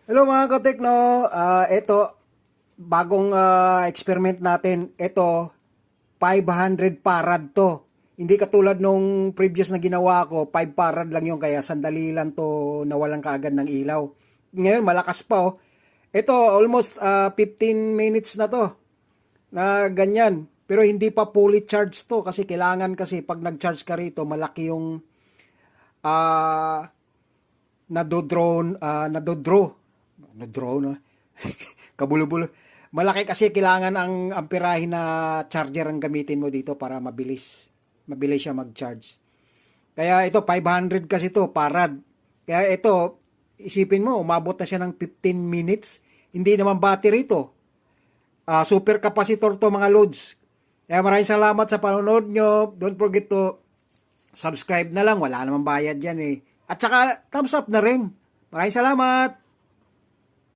Hello mga katekno, ito bagong experiment natin. Ito 500 farad to. Hindi katulad nung previous na ginawa ko, 5 farad lang yung kaya sandali lang to nawalan kaagad ng ilaw. Ngayon malakas pa oh. Ito almost 15 minutes na to na ganyan. Pero hindi pa fully charged to kasi kailangan kasi pag nag-charge ka rito malaki yung ah nadodraw na kabulo-bulo. Malaki kasi kailangan ang amperahe na charger ang gamitin mo dito para mabilis siya mag-charge. Kaya ito 500 kasi to farad. Kaya ito isipin mo umabot na siya ng 15 minutes. Hindi naman battery to. Super capacitor to mga loads. Kaya maraming salamat sa panonood nyo. Don't forget to subscribe na lang. Wala namang bayad yan eh. At saka thumbs up na rin. Maraming salamat.